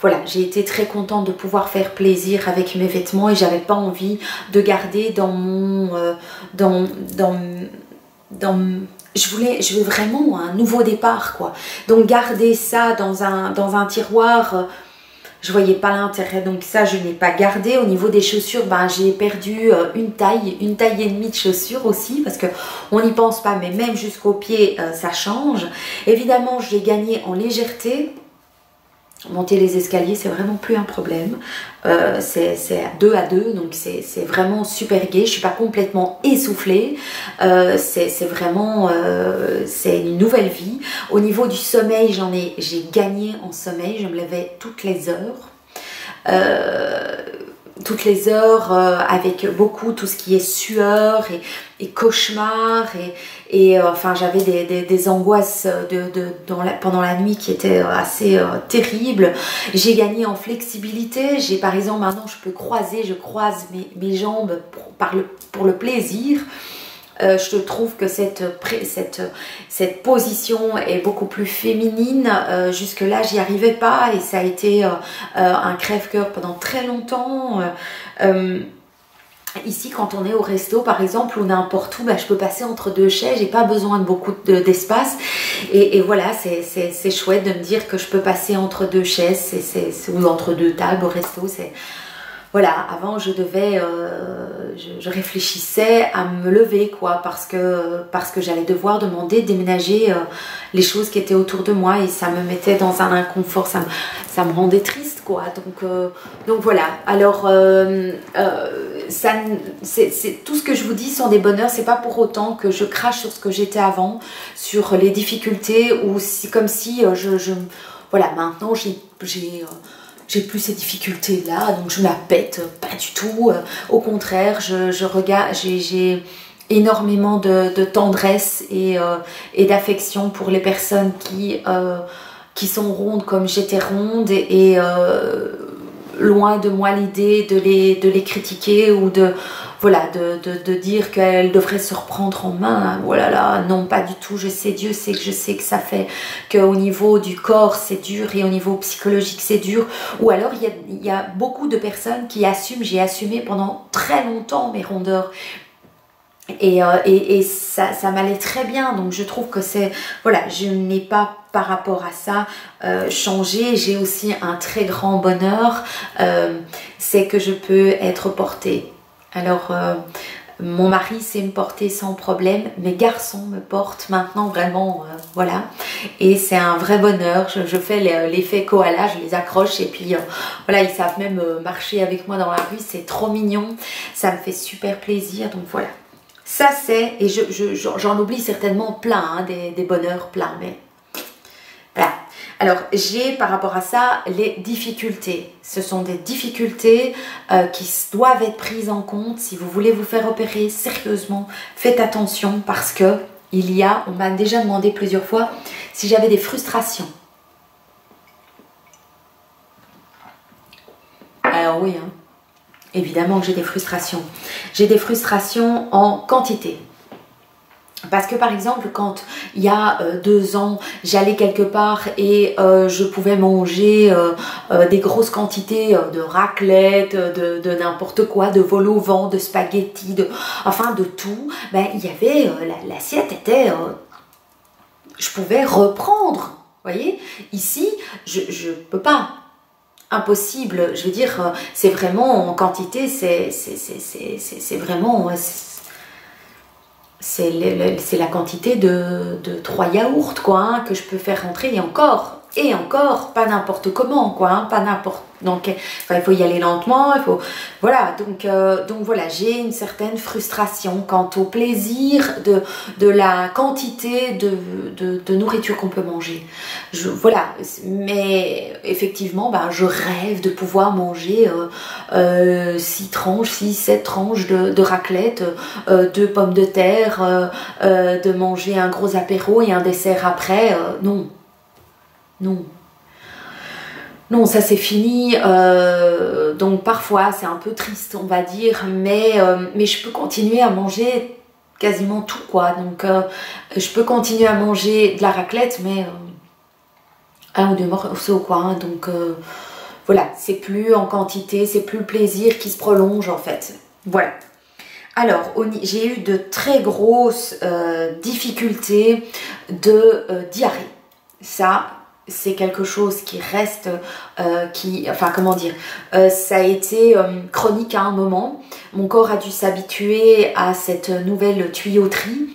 voilà, j'ai été très contente de pouvoir faire plaisir avec mes vêtements et j'avais pas envie de garder dans mon je veux vraiment un nouveau départ, quoi. Donc garder ça dans un tiroir, je voyais pas l'intérêt, donc ça je n'ai pas gardé. Au niveau des chaussures, ben, j'ai perdu une taille et demie de chaussures aussi, parce que on n'y pense pas, mais même jusqu'au pied ça change. Évidemment j'ai gagné en légèreté. Monter les escaliers, c'est vraiment plus un problème. C'est à deux, donc c'est vraiment super gai. Je suis pas complètement essoufflée. C'est vraiment c'est une nouvelle vie. Au niveau du sommeil, j'ai gagné en sommeil. Je me levais toutes les heures. Avec beaucoup tout ce qui est sueur et cauchemar enfin j'avais des angoisses pendant la nuit qui étaient assez terribles. J'ai gagné en flexibilité. J'ai par exemple maintenant je croise mes jambes pour le plaisir. Je trouve que cette position est beaucoup plus féminine. Jusque là j'y arrivais pas et ça a été un crève-cœur pendant très longtemps. Ici quand on est au resto par exemple ou n'importe où, bah, je peux passer entre deux chaises, j'ai pas besoin de beaucoup d'espace et voilà, c'est chouette de me dire que je peux passer entre deux chaises ou entre deux tables au resto. Voilà, avant je devais, je réfléchissais à me lever, quoi, parce que j'allais devoir demander de déménager les choses qui étaient autour de moi et ça me mettait dans un inconfort, ça me rendait triste, quoi. Donc voilà. Alors tout ce que je vous dis sont des bonheurs. C'est pas pour autant que je crache sur ce que j'étais avant, sur les difficultés ou comme si voilà, maintenant j'ai plus ces difficultés là, donc je me la pète, pas du tout. Au contraire, je regarde, j'ai énormément de tendresse et d'affection pour les personnes qui sont rondes comme j'étais ronde et loin de moi l'idée de les critiquer ou voilà, de dire qu'elle devrait se reprendre en main. Voilà, là, non, pas du tout. Je sais, Dieu sait que je sais que ça fait qu'au niveau du corps c'est dur et au niveau psychologique c'est dur. Ou alors il y a beaucoup de personnes qui assument. J'ai assumé pendant très longtemps mes rondeurs. Et ça m'allait très bien, donc je trouve que voilà, je n'ai pas par rapport à ça changé. J'ai aussi un très grand bonheur, c'est que je peux être portée. Alors mon mari sait me porter sans problème, mes garçons me portent maintenant vraiment, voilà, et c'est un vrai bonheur. Je fais l'effet koala, je les accroche et puis voilà, ils savent même marcher avec moi dans la rue, c'est trop mignon, ça me fait super plaisir, donc voilà. Ça c'est, et j'en oublie certainement plein, hein, des bonheurs pleins, mais voilà. Alors j'ai par rapport à ça les difficultés. Ce sont des difficultés qui doivent être prises en compte. Si vous voulez vous faire opérer sérieusement, faites attention parce que on m'a déjà demandé plusieurs fois si j'avais des frustrations. Alors oui, hein. Évidemment que j'ai des frustrations. J'ai des frustrations en quantité. Parce que par exemple, quand il y a 2 ans, j'allais quelque part et je pouvais manger des grosses quantités de raclette, de n'importe quoi, de vol au vent, de spaghettis, enfin de tout, ben, il y avait, l'assiette était, je pouvais reprendre, vous voyez. Ici, je peux pas. Impossible, je veux dire, c'est vraiment en quantité, c'est vraiment... c'est la quantité de 3 yaourts, quoi, hein, que je peux faire rentrer, et encore, pas n'importe comment, quoi, hein, pas n'importe... Donc, enfin, il faut y aller lentement, il faut... Voilà, donc voilà, j'ai une certaine frustration quant au plaisir de la quantité de nourriture qu'on peut manger. Voilà, mais effectivement, ben, je rêve de pouvoir manger 6 tranches, 6, 7 tranches de raclette, 2 pommes de terre, de manger un gros apéro et un dessert après. Non. Non. Non, ça c'est fini, donc parfois c'est un peu triste on va dire, mais je peux continuer à manger quasiment tout quoi, donc je peux continuer à manger de la raclette, mais 1 ou 2 morceaux quoi, hein, donc voilà, c'est plus en quantité, c'est plus le plaisir qui se prolonge en fait, voilà. Alors, j'ai eu de très grosses difficultés de diarrhée, ça c'est quelque chose qui reste, enfin comment dire, ça a été chronique à un moment. Mon corps a dû s'habituer à cette nouvelle tuyauterie.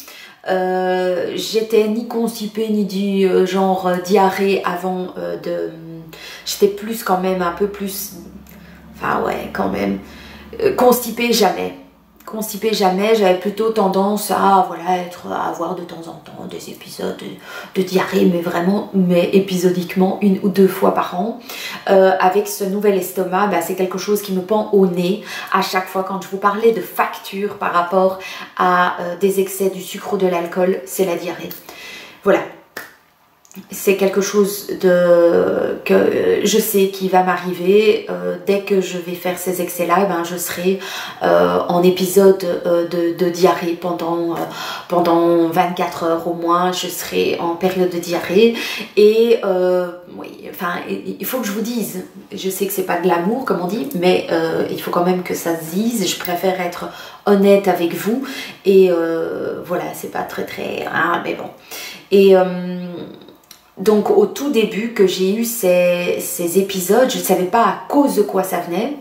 J'étais ni constipée ni du genre diarrhée avant j'étais plus quand même, un peu plus, enfin ouais quand même, constipée jamais. Constipée jamais, j'avais plutôt tendance à avoir de temps en temps des épisodes de diarrhée, mais épisodiquement 1 ou 2 fois par an. Avec ce nouvel estomac, bah, c'est quelque chose qui me pend au nez à chaque fois quand je vous parlais de factures par rapport à des excès du sucre ou de l'alcool, c'est la diarrhée. Voilà. C'est quelque chose que je sais qui va m'arriver. Dès que je vais faire ces excès-là, eh ben, je serai en épisode de diarrhée pendant 24 heures au moins. Je serai en période de diarrhée. Et oui, enfin, il faut que je vous dise, je sais que c'est pas de l'amour comme on dit, mais il faut quand même que ça se dise. Je préfère être honnête avec vous. Et voilà, c'est pas très... Ah, mais bon. Et... donc au tout début que j'ai eu ces épisodes, je ne savais pas à cause de quoi ça venait.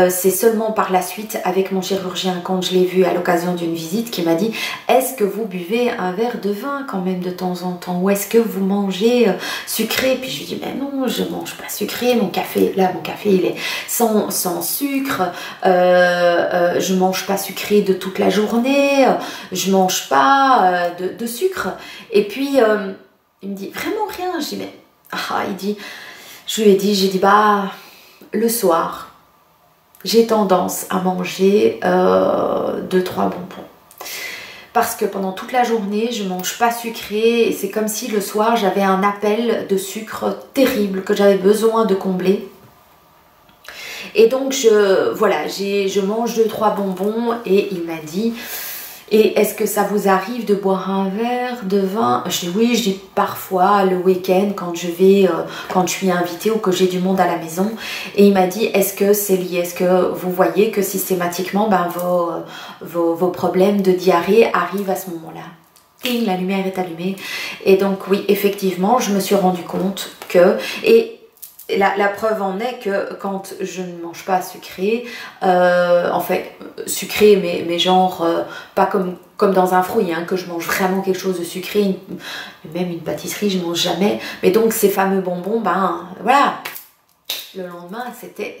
C'est seulement par la suite avec mon chirurgien quand je l'ai vu à l'occasion d'une visite qui m'a dit « Est-ce que vous buvez un verre de vin quand même de temps en temps ou est-ce que vous mangez sucré ?» Puis je lui dis « Mais non, je ne mange pas sucré, mon café il est sans sucre, je ne mange pas sucré de toute la journée, je ne mange pas de sucre. » Et puis... il me dit vraiment rien. Je dis mais je lui ai dit, j'ai dit bah le soir j'ai tendance à manger 2-3 bonbons parce que pendant toute la journée je mange pas sucré et c'est comme si le soir j'avais un appel de sucre terrible que j'avais besoin de combler. Et donc je mange 2-3 bonbons et il m'a dit et est-ce que ça vous arrive de boire un verre de vin? Je dis oui, je dis parfois le week-end quand je suis invitée ou que j'ai du monde à la maison. Et il m'a dit est-ce que c'est lié? Est-ce que vous voyez que systématiquement ben, vos problèmes de diarrhée arrivent à ce moment-là? Et la lumière est allumée. Et donc oui, effectivement, je me suis rendu compte que... La preuve en est que quand je ne mange pas sucré, en fait sucré mais genre pas comme dans un fruit, hein, que je mange vraiment quelque chose de sucré, même une pâtisserie je mange jamais, mais donc ces fameux bonbons, ben voilà, le lendemain c'était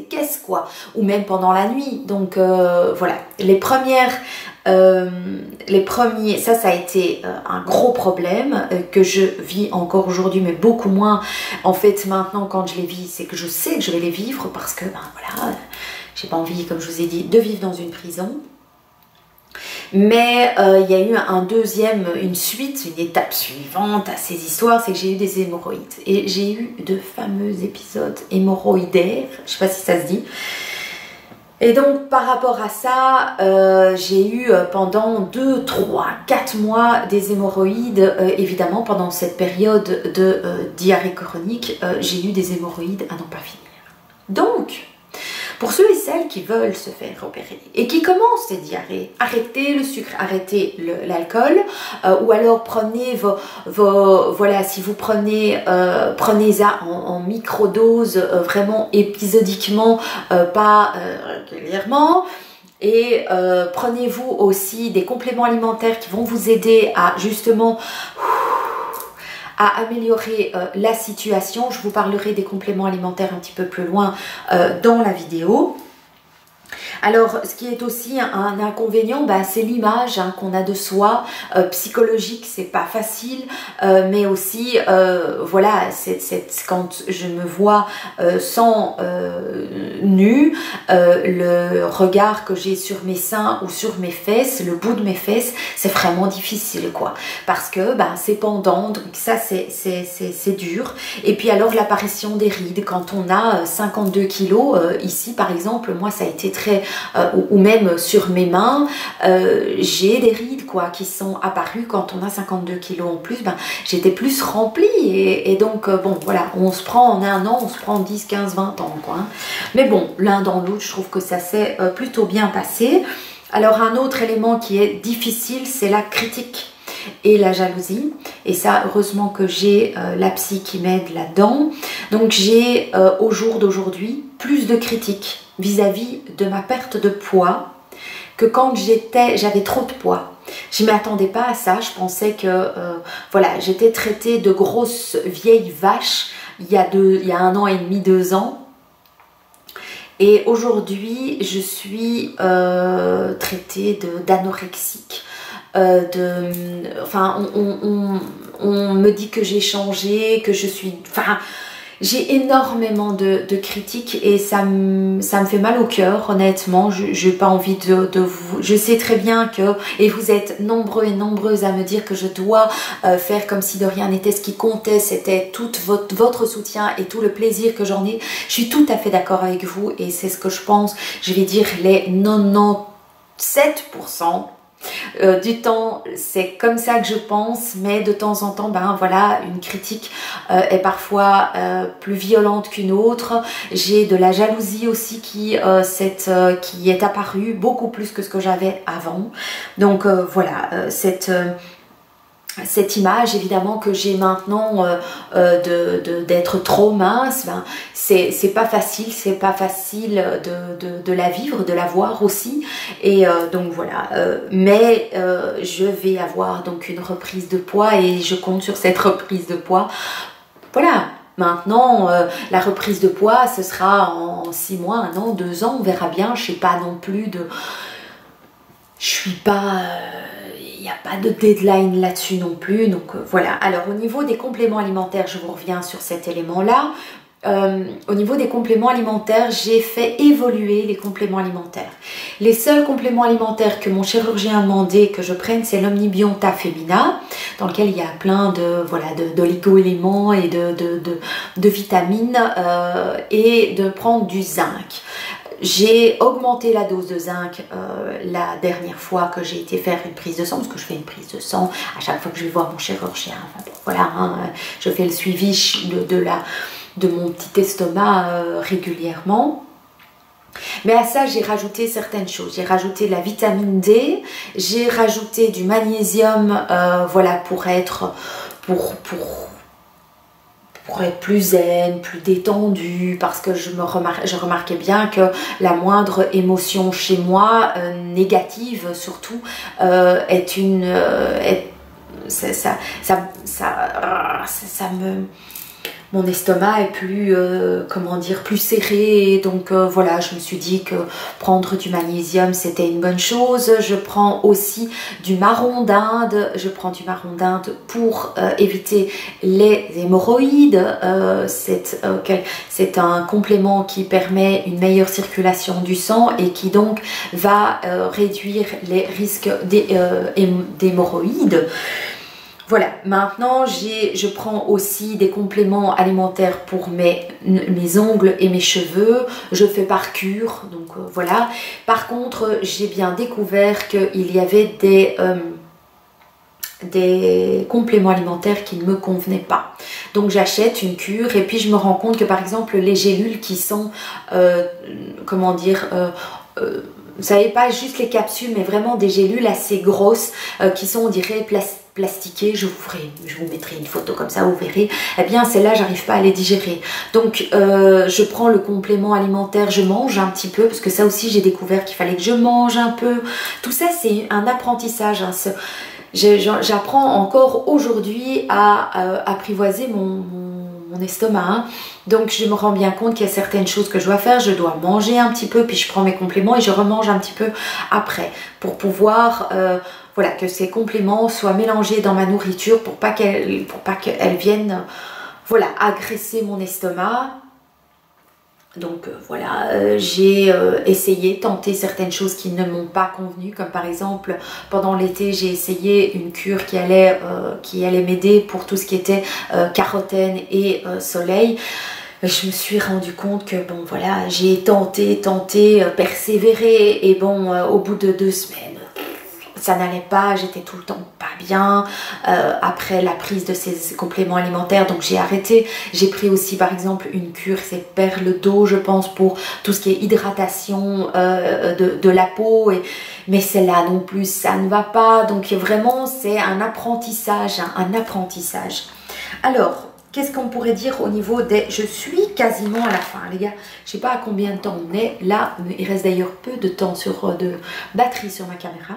qu'est-ce quoi, ou même pendant la nuit, donc voilà, les premiers, ça a été un gros problème que je vis encore aujourd'hui, mais beaucoup moins en fait maintenant quand je les vis, c'est que je sais que je vais les vivre parce que ben voilà, j'ai pas envie, comme je vous ai dit, de vivre dans une prison. Mais il y a eu une suite, une étape suivante à ces histoires, c'est que j'ai eu des hémorroïdes. Et j'ai eu de fameux épisodes hémorroïdaires, je sais pas si ça se dit. Et donc par rapport à ça, j'ai eu pendant 2, 3, 4 mois des hémorroïdes. Évidemment, pendant cette période de diarrhée chronique, j'ai eu des hémorroïdes à n'en pas finir. Donc, pour ceux et celles qui veulent se faire opérer et qui commencent ces diarrhées, arrêtez le sucre, arrêtez l'alcool, ou alors prenez voilà, si vous prenez, prenez ça en microdose, vraiment épisodiquement, pas régulièrement. Et prenez-vous aussi des compléments alimentaires qui vont vous aider à justement à améliorer la situation. Je vous parlerai des compléments alimentaires un petit peu plus loin dans la vidéo. Alors, ce qui est aussi un inconvénient, bah, c'est l'image qu'on a de soi, psychologique, c'est pas facile, mais aussi, voilà, quand je me vois sans nu, le regard que j'ai sur mes seins ou sur mes fesses, le bout de mes fesses, c'est vraiment difficile, quoi, parce que bah, c'est pendant, donc ça c'est dur. Et puis alors l'apparition des rides, quand on a 52 kilos, ici par exemple, moi ça a été très ou même sur mes mains, j'ai des rides quoi qui sont apparues quand on a 52 kilos en plus. Ben, j'étais plus remplie et donc bon voilà, on se prend en un an, on se prend 10, 15, 20 ans quoi. Mais bon, l'un dans l'autre, je trouve que ça s'est plutôt bien passé. Alors un autre élément qui est difficile, c'est la critique et la jalousie, et ça heureusement que j'ai la psy qui m'aide là-dedans. Donc j'ai au jour d'aujourd'hui plus de critiques vis-à-vis de ma perte de poids que quand j'avais trop de poids. Je ne m'attendais pas à ça, je pensais que voilà, j'étais traitée de grosse vieille vache il y a 1 an et demi, 2 ans. Et aujourd'hui, je suis traitée d'anorexique. Enfin, on me dit que j'ai changé, que je suis... Enfin, j'ai énormément de critiques et ça me fait mal au cœur, honnêtement. Je n'ai pas envie de vous... Je sais très bien que... Et vous êtes nombreux et nombreuses à me dire que je dois faire comme si de rien n'était. Ce qui comptait, c'était tout votre soutien et tout le plaisir que j'en ai. Je suis tout à fait d'accord avec vous et c'est ce que je pense. Je vais dire les 97%. Du temps, c'est comme ça que je pense, mais de temps en temps, ben voilà, une critique est parfois plus violente qu'une autre. J'ai de la jalousie aussi qui est apparue beaucoup plus que ce que j'avais avant. Donc voilà, cette image évidemment que j'ai maintenant d'être trop mince, ben, c'est pas facile de la vivre, de la voir aussi, et donc voilà, mais je vais avoir donc une reprise de poids et je compte sur cette reprise de poids. Voilà. Maintenant, la reprise de poids, ce sera en 6 mois, 1 an, 2 ans, on verra bien. Je sais pas non plus de... Je suis pas... Il n'y a pas de deadline là-dessus non plus, donc voilà. Alors au niveau des compléments alimentaires, je vous reviens sur cet élément-là. Au niveau des compléments alimentaires, j'ai fait évoluer les compléments alimentaires. Les seuls compléments alimentaires que mon chirurgien a demandé que je prenne, c'est l'Omnibionta Femina, dans lequel il y a plein de voilà d'oligo-éléments et de vitamines, et de prendre du zinc. J'ai augmenté la dose de zinc la dernière fois que j'ai été faire une prise de sang, parce que je fais une prise de sang à chaque fois que je vais voir mon chirurgien. Enfin, bon, voilà, hein, je fais le suivi de mon petit estomac régulièrement. Mais à ça, j'ai rajouté certaines choses. J'ai rajouté la vitamine D, j'ai rajouté du magnésium, voilà, pour être plus zen, plus détendue, parce que je remarquais bien que la moindre émotion chez moi, négative surtout, mon estomac est plus, comment dire, plus serré, donc voilà, je me suis dit que prendre du magnésium c'était une bonne chose. Je prends aussi du marron d'Inde, pour éviter les hémorroïdes. C'est un complément qui permet une meilleure circulation du sang et qui donc va réduire les risques d'hémorroïdes. Voilà, maintenant je prends aussi des compléments alimentaires pour mes ongles et mes cheveux. Je fais par cure, donc voilà. Par contre, j'ai bien découvert qu'il y avait des compléments alimentaires qui ne me convenaient pas. Donc j'achète une cure et puis je me rends compte que par exemple les gélules qui sont, comment dire, vous savez, pas juste les capsules mais vraiment des gélules assez grosses qui sont on dirait plastiquées, je vous mettrai une photo comme ça, vous verrez, eh bien celles-là j'arrive pas à les digérer. Donc je prends le complément alimentaire, je mange un petit peu parce que ça aussi j'ai découvert qu'il fallait que je mange un peu. Tout ça c'est un apprentissage, hein. J'apprends encore aujourd'hui à apprivoiser mon estomac, hein. Donc je me rends bien compte qu'il y a certaines choses que je dois faire. Je dois manger un petit peu, puis je prends mes compléments et je remange un petit peu après pour pouvoir voilà, que ces compléments soient mélangés dans ma nourriture pour pas qu'elles viennent voilà, agresser mon estomac. Donc voilà, j'ai essayé, tenté certaines choses qui ne m'ont pas convenu, comme par exemple pendant l'été j'ai essayé une cure qui allait m'aider pour tout ce qui était carotène et soleil. Je me suis rendu compte que bon voilà, j'ai tenté, persévéré et bon au bout de 2 semaines ça n'allait pas, j'étais tout le temps pas bien après la prise de ces compléments alimentaires, donc j'ai arrêté. J'ai pris aussi par exemple une cure, c'est perle d'eau je pense pour tout ce qui est hydratation de la peau, mais celle-là non plus ça ne va pas, donc vraiment c'est un apprentissage, hein, un apprentissage. Alors qu'est-ce qu'on pourrait dire au niveau des... Je suis quasiment à la fin les gars, je sais pas à combien de temps on est là, il reste d'ailleurs peu de temps de batterie sur ma caméra.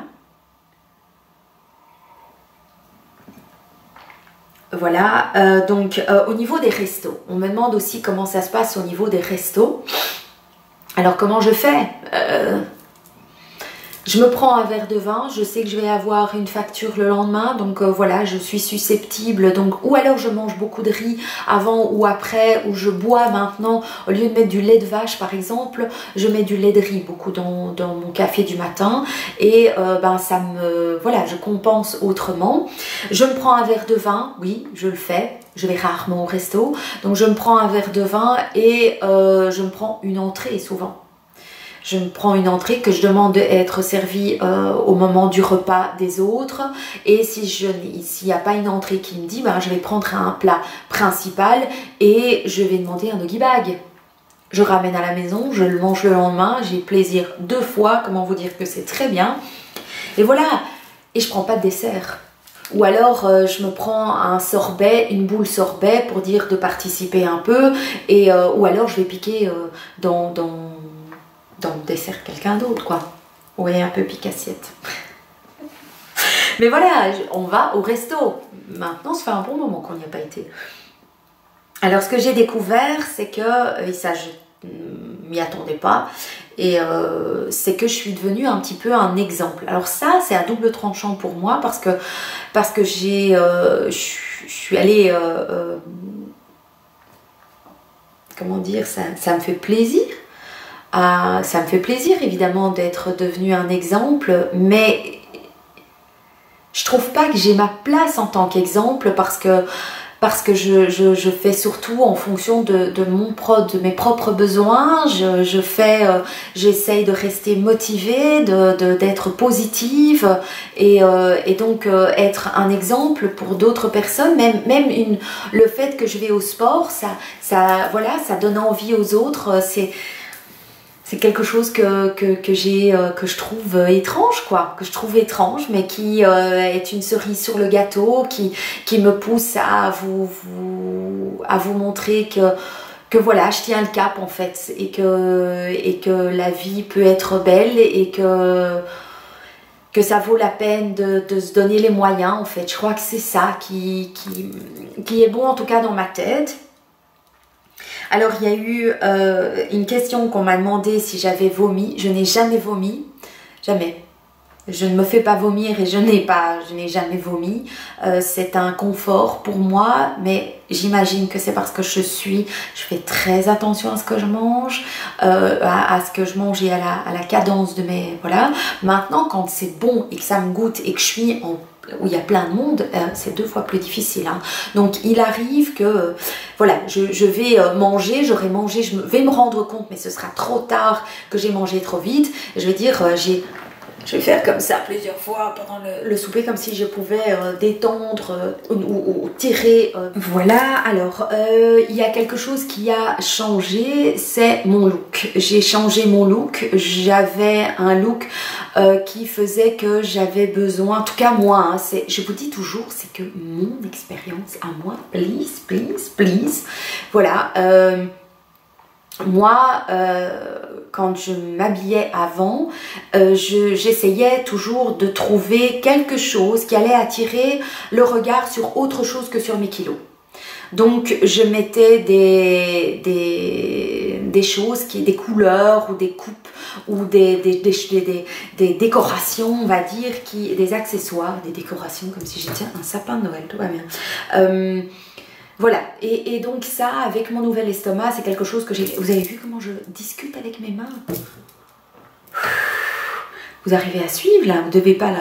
Voilà, donc au niveau des restos, on me demande aussi comment ça se passe au niveau des restos. Alors comment je fais je me prends un verre de vin, je sais que je vais avoir une facture le lendemain, donc voilà, je suis susceptible, donc ou alors je mange beaucoup de riz avant ou après, ou je bois maintenant, au lieu de mettre du lait de vache par exemple, je mets du lait de riz beaucoup dans mon café du matin, et ben ça me, voilà, je compense autrement. Je me prends un verre de vin, oui, je le fais. Je vais rarement au resto, donc je me prends un verre de vin et je me prends une entrée souvent. Je me prends une entrée que je demande d'être servie au moment du repas des autres. Et s'il n'y a pas une entrée qui me dit, ben, je vais prendre un plat principal et je vais demander un doggy bag. Je ramène à la maison, je le mange le lendemain, j'ai plaisir 2 fois, comment vous dire que c'est très bien. Et voilà, et je prends pas de dessert. Ou alors je me prends un sorbet, une boule sorbet pour dire de participer un peu. Et, ou alors je vais piquer dans le dessert quelqu'un d'autre quoi. Ouais, un peu pique-assiette. Mais voilà, on va au resto. Maintenant, ça fait un bon moment qu'on n'y a pas été. Alors, ce que j'ai découvert, c'est que, et ça je m'y attendais pas, et c'est que je suis devenue un petit peu un exemple. Alors ça, c'est à double tranchant pour moi parce que je suis allée, comment dire, ça me fait plaisir. Ça me fait plaisir évidemment d'être devenue un exemple, mais je trouve pas que j'ai ma place en tant qu'exemple parce que je fais surtout en fonction de mes propres besoins. J'essaye de rester motivée, d'être positive et donc être un exemple pour d'autres personnes. Même le fait que je vais au sport, voilà, ça donne envie aux autres. C'est quelque chose que je trouve étrange quoi, que je trouve étrange mais qui est une cerise sur le gâteau, qui me pousse à vous montrer que voilà, je tiens le cap en fait et que la vie peut être belle et que ça vaut la peine de se donner les moyens en fait. Je crois que c'est ça qui est bon en tout cas dans ma tête. Alors il y a eu une question qu'on m'a demandé si j'avais vomi. Je n'ai jamais vomi, jamais. Je ne me fais pas vomir et je n'ai jamais vomi. C'est un confort pour moi, mais j'imagine que c'est parce que je fais très attention à ce que je mange, à ce que je mange et à la cadence de mes... Voilà. Maintenant, quand c'est bon et que ça me goûte et que je suis en où il y a plein de monde, c'est 2 fois plus difficile. Hein. Donc il arrive que, voilà, je vais manger, j'aurai mangé, je vais me rendre compte, mais ce sera trop tard que j'ai mangé trop vite. Je vais dire, je vais faire comme ça plusieurs fois pendant le souper, comme si je pouvais détendre ou tirer. Voilà, alors il y a quelque chose qui a changé, c'est mon look. J'ai changé mon look, j'avais un look qui faisait que j'avais besoin, en tout cas moi, hein, je vous dis toujours, c'est que mon expérience à moi, please, please, please. Voilà, moi, quand je m'habillais avant, j'essayais toujours de trouver quelque chose qui allait attirer le regard sur autre chose que sur mes kilos. Donc je mettais des choses, des couleurs ou des coupes ou des décorations, on va dire, des accessoires, des décorations, comme si j'étais un sapin de Noël, tout va bien. Voilà, et donc ça, avec mon nouvel estomac, c'est quelque chose que j'ai... Vous avez vu comment je discute avec mes mains? Vous arrivez à suivre, là? Vous ne devez pas là.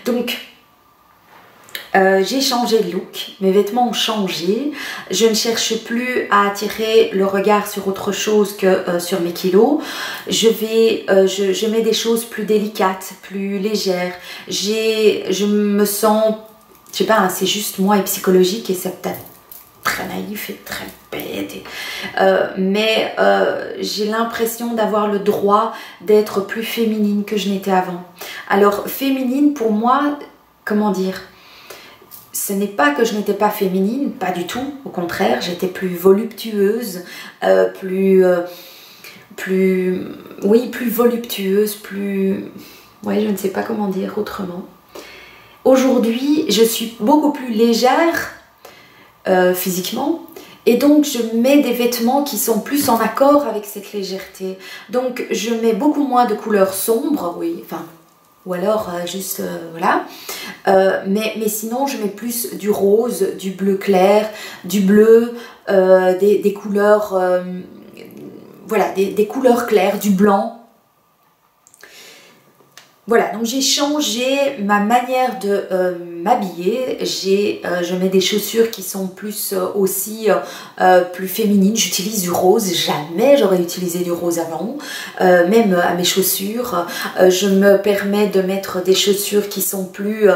Donc, j'ai changé de look, mes vêtements ont changé. Je ne cherche plus à attirer le regard sur autre chose que sur mes kilos. Je mets des choses plus délicates, plus légères. Je me sens... Je sais pas, c'est juste moi et psychologique et c'est peut-être très naïf et très bête. Mais j'ai l'impression d'avoir le droit d'être plus féminine que je n'étais avant. Alors féminine pour moi, comment dire, ce n'est pas que je n'étais pas féminine, pas du tout. Au contraire, j'étais plus voluptueuse, plus voluptueuse, ouais, je ne sais pas comment dire autrement. Aujourd'hui, je suis beaucoup plus légère physiquement et donc je mets des vêtements qui sont plus en accord avec cette légèreté. Donc je mets beaucoup moins de couleurs sombres, oui, enfin, ou alors juste, voilà. Mais sinon, je mets plus du rose, du bleu clair, du bleu, des couleurs, voilà, des couleurs claires, du blanc. Voilà, donc j'ai changé ma manière de m'habiller. Je mets des chaussures qui sont plus aussi plus féminines. J'utilise du rose, jamais j'aurais utilisé du rose avant. Même à mes chaussures, je me permets de mettre des chaussures qui sont plus,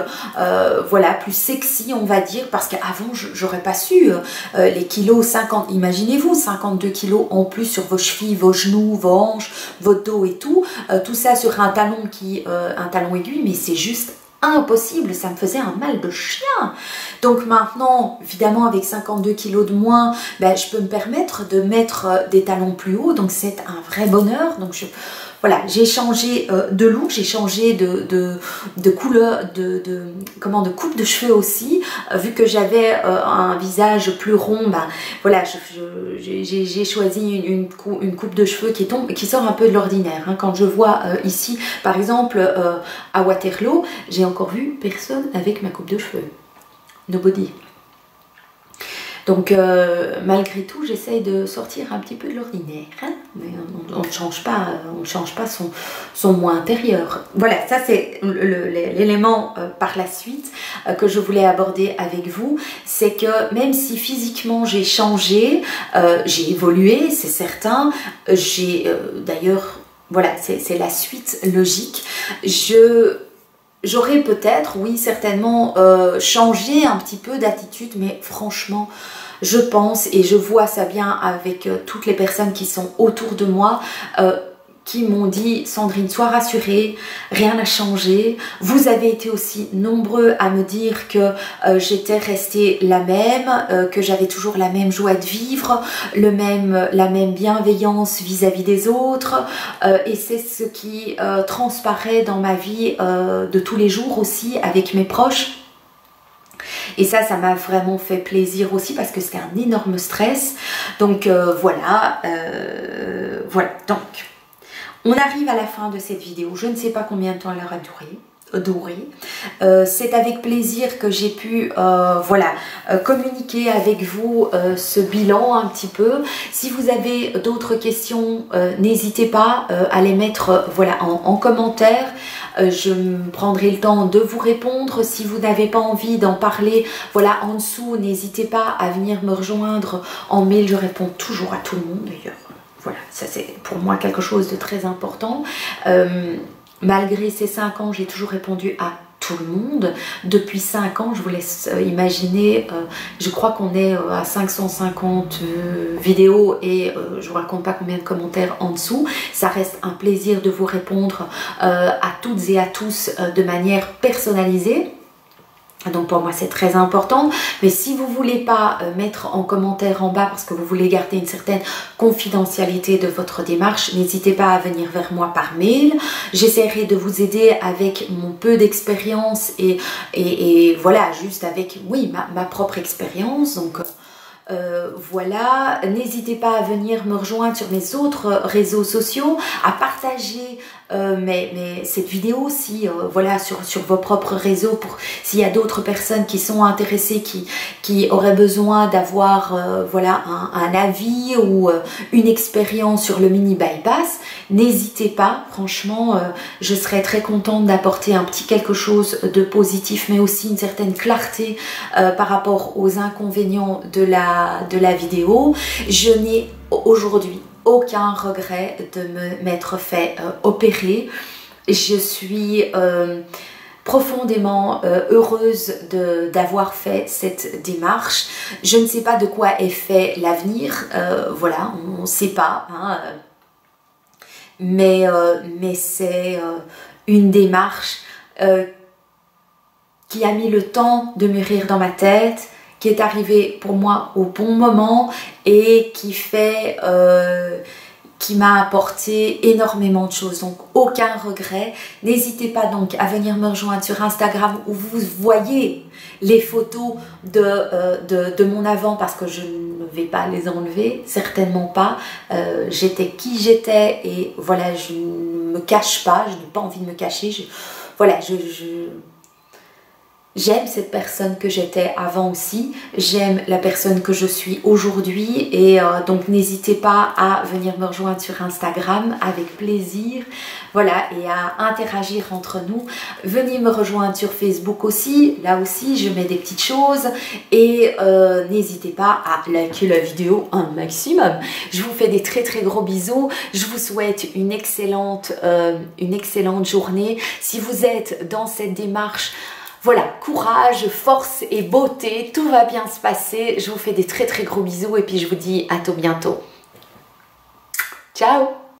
voilà, plus sexy, on va dire, parce qu'avant j'aurais pas su. Les kilos, 50, imaginez-vous, 52 kilos en plus sur vos chevilles, vos genoux, vos hanches, votre dos et tout. Tout ça sur un talon un talon aiguille, mais c'est juste impossible, ça me faisait un mal de chien. Donc maintenant, évidemment, avec 52 kilos de moins, ben, je peux me permettre de mettre des talons plus hauts, donc c'est un vrai bonheur. Donc voilà, j'ai changé de look, j'ai changé de couleur, de coupe de cheveux aussi. Vu que j'avais un visage plus rond, ben, voilà, j'ai choisi une coupe de cheveux qui sort un peu de l'ordinaire. Hein. Quand je vois ici, par exemple, à Waterloo, j'ai encore vu personne avec ma coupe de cheveux. Nobody. Donc malgré tout, j'essaye de sortir un petit peu de l'ordinaire, hein, mais on ne change pas son moi intérieur. Voilà, ça c'est l'élément par la suite que je voulais aborder avec vous, c'est que même si physiquement j'ai changé, j'ai évolué, c'est certain, d'ailleurs, voilà, c'est la suite logique, j'aurais peut-être, oui, certainement changé un petit peu d'attitude, mais franchement, je pense et je vois ça bien avec toutes les personnes qui sont autour de moi, qui m'ont dit « Sandrine, sois rassurée, rien n'a changé ». Vous avez été aussi nombreux à me dire que j'étais restée la même, que j'avais toujours la même joie de vivre, la même bienveillance vis-à-vis des autres. Et c'est ce qui transparaît dans ma vie de tous les jours aussi avec mes proches. Et ça m'a vraiment fait plaisir aussi parce que c'était un énorme stress. Donc voilà, voilà. Donc, on arrive à la fin de cette vidéo. Je ne sais pas combien de temps elle aura duré. doré. C'est avec plaisir que j'ai pu communiquer avec vous ce bilan un petit peu. Si vous avez d'autres questions, n'hésitez pas à les mettre en commentaire. Je prendrai le temps de vous répondre. Si vous n'avez pas envie d'en parler, en dessous, n'hésitez pas à venir me rejoindre en mail. Je réponds toujours à tout le monde d'ailleurs. Voilà, ça c'est pour moi quelque chose de très important. Malgré ces 5 ans, j'ai toujours répondu à tout le monde. Depuis 5 ans, je vous laisse imaginer, je crois qu'on est à 550 vidéos et je vous raconte pas combien de commentaires en dessous. Ça reste un plaisir de vous répondre à toutes et à tous de manière personnalisée. Donc pour moi c'est très important, mais si vous voulez pas mettre en commentaire en bas parce que vous voulez garder une certaine confidentialité de votre démarche, n'hésitez pas à venir vers moi par mail. J'essaierai de vous aider avec mon peu d'expérience et voilà, juste avec ma propre expérience. Donc n'hésitez pas à venir me rejoindre sur mes autres réseaux sociaux, à partager cette vidéo aussi sur vos propres réseaux, pour s'il y a d'autres personnes qui sont intéressées, qui auraient besoin d'avoir un avis ou une expérience sur le mini bypass. N'hésitez pas, franchement je serais très contente d'apporter un petit quelque chose de positif, mais aussi une certaine clarté par rapport aux inconvénients de la vidéo. Je n'ai aujourd'hui aucun regret de me m'être fait opérer. Je suis profondément heureuse d'avoir fait cette démarche. Je ne sais pas de quoi est fait l'avenir, on ne sait pas, hein, mais c'est une démarche qui a mis le temps de mûrir dans ma tête, qui est arrivé pour moi au bon moment et qui m'a apporté énormément de choses, donc aucun regret. N'hésitez pas donc à venir me rejoindre sur Instagram où vous voyez les photos de mon avant, parce que je ne vais pas les enlever, certainement pas. J'étais qui j'étais et voilà, je ne me cache pas, je n'ai pas envie de me cacher. J'aime cette personne que j'étais avant aussi, j'aime la personne que je suis aujourd'hui et donc n'hésitez pas à venir me rejoindre sur Instagram avec plaisir, et à interagir entre nous. Venez me rejoindre sur Facebook aussi, là aussi je mets des petites choses et n'hésitez pas à liker la vidéo un maximum. Je vous fais des très très gros bisous, je vous souhaite une excellente journée. Si vous êtes dans cette démarche, courage, force et beauté, tout va bien se passer. Je vous fais des très très gros bisous et puis je vous dis à tout bientôt. Ciao!